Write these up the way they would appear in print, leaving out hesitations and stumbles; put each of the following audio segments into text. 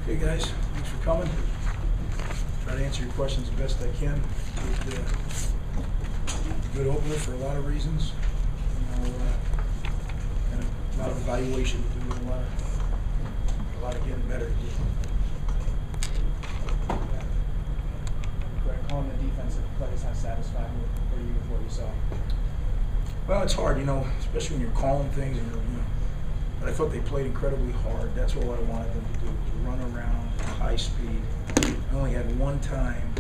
Okay, guys, thanks for coming. Try to answer your questions the best I can. Good opener for a lot of reasons. You know, and a lot of evaluation to do, and a lot of getting better to do. Greg, calling the defensive plays, how satisfied were you with what you saw? Well, it's hard, you know, especially when you're calling things, and but I thought they played incredibly hard. That's all I wanted them to do, was run around at high speed. I only had one time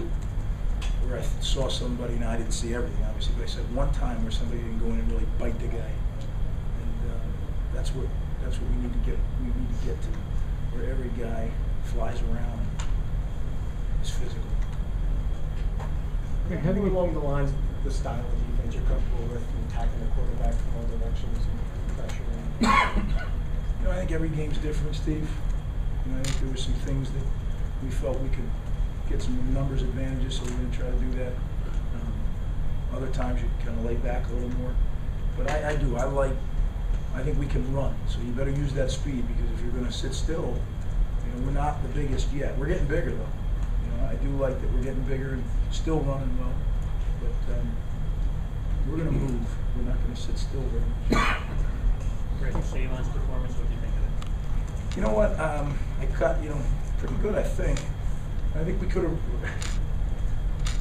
where I saw somebody, and I didn't see everything, obviously, but I said one time where somebody didn't go in and really bite the guy. And that's what we need to get. We need to get to, where every guy flies around and is physical. Okay, heading along the lines of the style of defense you're comfortable with, attacking the quarterback from all directions and pressure. You know, I think every game's different, Steve. You know, I think there were some things that we felt we could get some numbers advantages, so we're going to try to do that. Other times you kind of lay back a little more. But I think we can run, so you better use that speed, because if you're going to sit still, you know, we're not the biggest yet. We're getting bigger, though. You know, I do like that we're getting bigger and still running well. But we're going to move. We're not going to sit still very much. Greg Schiano's performance, what do you think of it? You know what? I cut, pretty good, I think. I think we could have.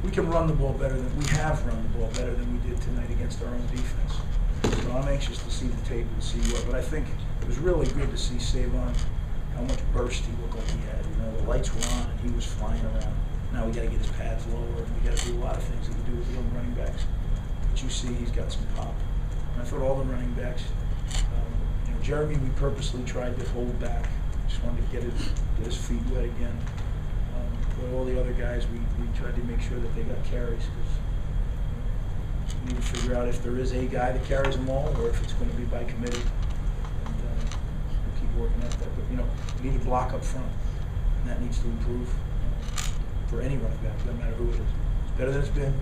We can run the ball better than we have run the ball better than we did tonight against our own defense. So I'm anxious to see the tape and see what. But I think it was really good to see Savon, how much burst he looked like he had. You know, the lights were on and he was flying around. Now we got to get his pads lower, and we got to do a lot of things that we do with young running backs. But you see, he's got some pop. And I thought all the running backs. Jeremy, we purposely tried to hold back. Just wanted to get his feet wet again. But all the other guys, we tried to make sure that they got carries, because we need to figure out if there is a guy that carries them all, or if it's going to be by committee. And we'll keep working at that. But we need to block up front, and that needs to improve for any running back, no matter who it is. It's better than it's been,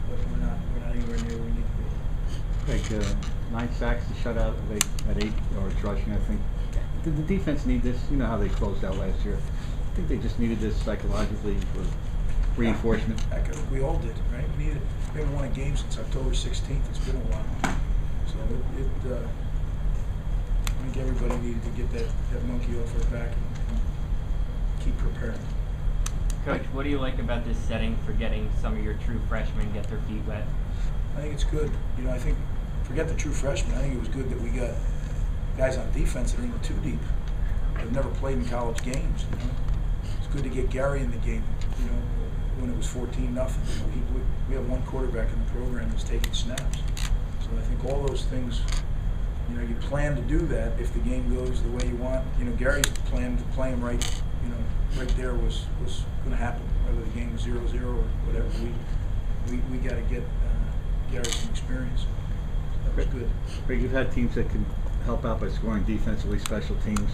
but we're not anywhere near where we need to be. Like 9 sacks, the shutout at 8 yards rushing, I think. Did the defense need this? You know how they closed out last year. I think they just needed this psychologically for reinforcement. Heck, we all did, right? We haven't won a game since October 16th. It's been a while. So I think everybody needed to get that monkey off our back and keep preparing. Coach, what do you like about this setting for getting some of your true freshmen get their feet wet? I think it's good. I think, forget the true freshmen, I think it was good that we got guys on defense that are in the too deep. They've never played in college games. It's good to get Gary in the game, when it was 14-0. We have one quarterback in the program that's taking snaps. So I think all those things, you plan to do that if the game goes the way you want. Gary's plan to play him right there was going to happen, whether the game was 0-0 or whatever. We got to get Gary some experience. That was good. Greg, you've had teams that can help out by scoring defensively, special teams.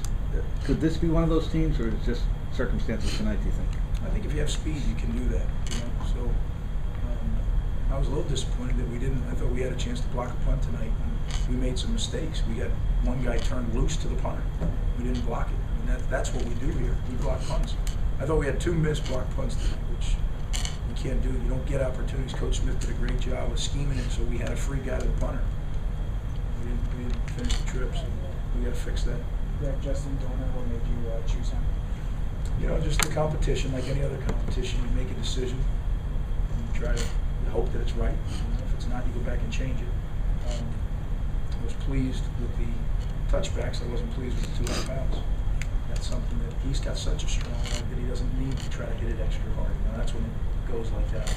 Could this be one of those teams, or is it just circumstances tonight, do you think? I think if you have speed, you can do that. So I was a little disappointed that we didn't. I thought we had a chance to block a punt tonight, and we made some mistakes. We had one guy turned loose to the punter. We didn't block it. I mean, that's what we do here. We block punts. I thought we had 2 missed block punts tonight, which we can't do. You don't get opportunities. Coach Smith did a great job of scheming it, so we had a free guy to the punter. We didn't finish the trip, so we got to fix that. Greg, Justin Dorner, what made you choose him? Just the competition, like any other competition. You make a decision, and you try to hope that it's right. If it's not, you go back and change it. I was pleased with the touchbacks. I wasn't pleased with the 2 out of bounds. That's something that he's got such a strong leg that he doesn't need to try to hit it extra hard. That's when it goes like that.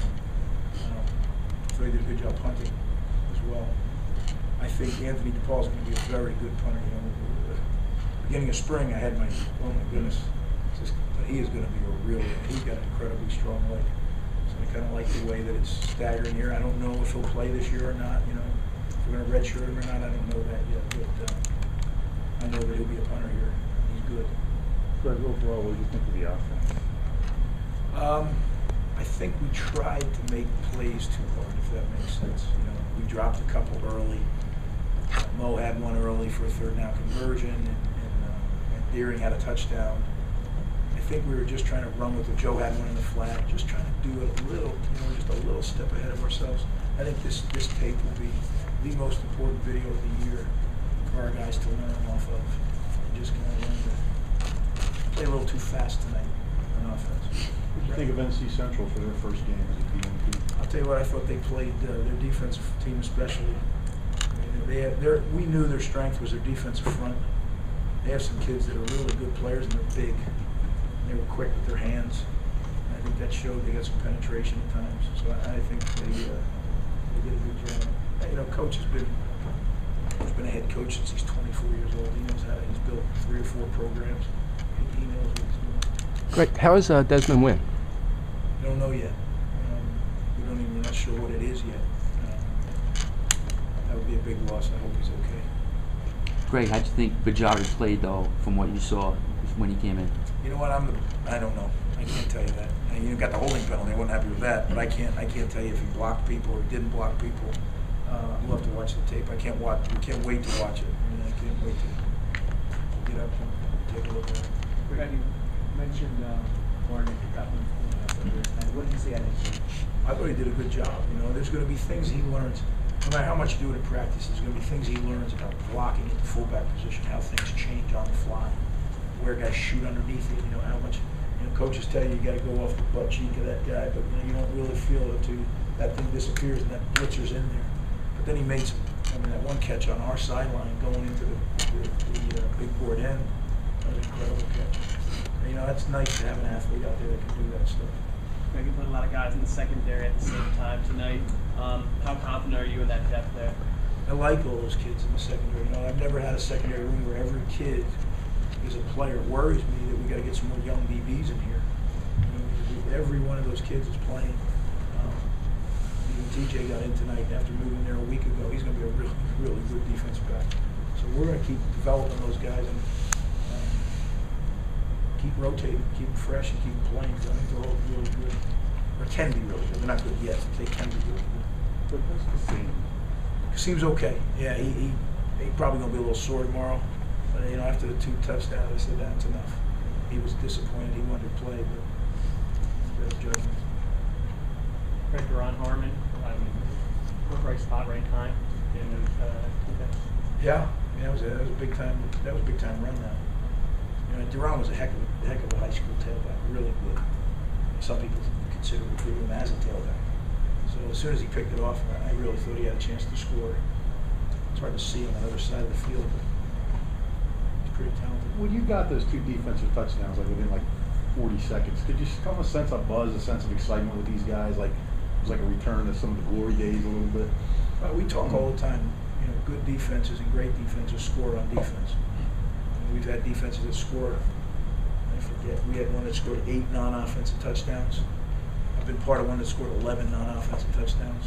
So he did a good job punting as well. I think Anthony DePaul is going to be a very good punter. Beginning of spring, I had oh my goodness, he is going to be a real. He's got an incredibly strong leg. So I kind of like the way that it's staggering here. I don't know if he'll play this year or not. If we're going to redshirt him or not, I don't know that yet. But I know that he'll be a punter here. He's good. Greg, overall, what do you think of the offense? I think we tried to make plays too hard, if that makes sense. We dropped a couple early. Mo had one early for a 3rd down conversion, and Deering had a touchdown. think we were just trying to run with it. Joe had one in the flat, just trying to do it a little, just a little step ahead of ourselves. I think this tape will be the most important video of the year for our guys to learn off of. And just kind of learn to play a little too fast tonight on offense. What do you think of NC Central for their first game as a DMP? I'll tell you what, I thought they played their defensive team especially. I mean, we knew their strength was their defensive front. They have some kids that are really good players and they're big. They were quick with their hands. And I think that showed they got some penetration at times. So I think they did a good job. Coach has been a head coach since he's 24 years old. He knows how he's built 3 or 4 programs. He knows what he's doing. Greg, how is Desmond Wynn? We don't know yet. We're not sure what it is yet. That would be a big loss. I hope he's okay. Greg, how'd you think Bajari played, though, from what you saw when he came in? You know what? I don't know. I can't tell you that. And you got the holding penalty. I wasn't happy with that, but I can't tell you if he blocked people or didn't block people. We'll have to watch the tape. We can't wait to watch it. I can't wait to get up and take a look at it. Greg, you mentioned Barnett got one. What did you say? I thought he did a good job. There's going to be things he learns. No matter how much you do it in practice, there's going to be things he learns about blocking at the fullback position, how things change on the fly, where guys shoot underneath it. How much. Coaches tell you got to go off the butt cheek of that guy, but you don't really feel it until that thing disappears and that blitzer's in there. But then he made that one catch on our sideline going into the big board end. That was an incredible catch. That's nice to have an athlete out there that can do that stuff. Greg, you put a lot of guys in the secondary at the same time tonight. How confident are you in that depth there? I like all those kids in the secondary. I've never had a secondary room where every kid is a player. It worries me that we got to get some more young DBs in here. Every one of those kids is playing. Even TJ got in tonight after moving there a week ago. He's going to be a really, really good defensive back. So we're going to keep developing those guys and keep rotating, keep them fresh, and keep them playing. So I think they're all really good, or can be really good. They're not good yet, but they can be really good. What does Kasim? Kasim's okay. Yeah, he probably going to be a little sore tomorrow. But after the 2 touchdowns, I said that's enough. He was disappointed. He wanted to play, but better judgment. Greg, Ron Harmon, right spot, right time. Yeah, that was a big time. That was a big time run now. Duran was a heck of a high school tailback, really good. Some people consider him as a tailback. So as soon as he picked it off, I really thought he had a chance to score. It's hard to see on the other side of the field, but he's pretty talented. When you got those 2 defensive touchdowns, within 40 seconds, could you come a sense of buzz, a sense of excitement with these guys? It was like a return to some of the glory days a little bit. We talk all the time. Good defenses and great defenses score on defense. We've had defenses that score. I forget. We had one that scored 8 non-offensive touchdowns. I've been part of one that scored 11 non-offensive touchdowns.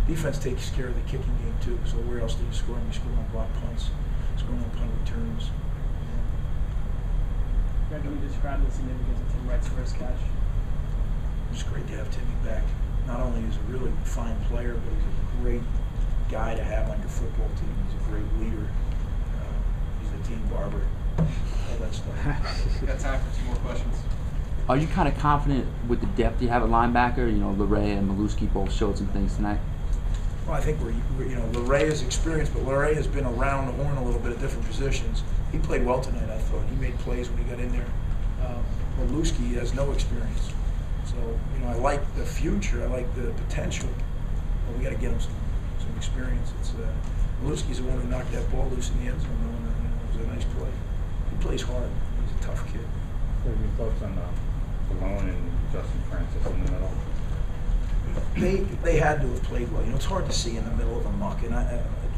Defense takes care of the kicking game too. So where else do you score? You score on block punts, scoring on punt returns. Greg, can you describe the significance of Tim Wright's first catch? It's great to have Timmy back. Not only is he a really fine player, but he's a great guy to have on your football team. He's a great leader. He's a team barber. All that stuff. Got time for 2 more questions. Are you kind of confident with the depth you have at linebacker? Leray and Maluski both showed some things tonight. Well, I think Leray is experienced, but Leray has been around the horn a little bit at different positions. He played well tonight, I thought. He made plays when he got in there. Maluski has no experience. So, I like the future. I like the potential. But we got to get him some experience. Maluski's the one who knocked that ball loose in the end zone. It was a nice play. He plays hard. He's a tough kid. What are your thoughts on Malone and Justin Francis in the middle? They had to have played well. It's hard to see in the middle of a muck. And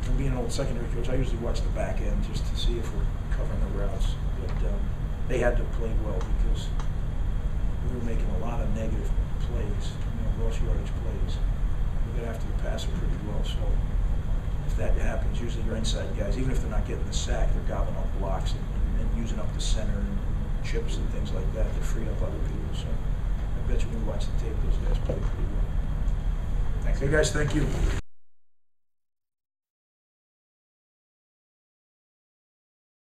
from being an old secondary coach, I usually watch the back end just to see if we're covering the routes. But they had to have played well because we were making a lot of negative plays, loss yardage plays. We got after the passer pretty well. So if that happens, usually your inside guys, even if they're not getting the sack, they're gobbling up blocks and using up the center and chips and things like that to free up other people. So I bet you when you watch the tape, those guys play pretty well. Thanks. Hey guys, thank you.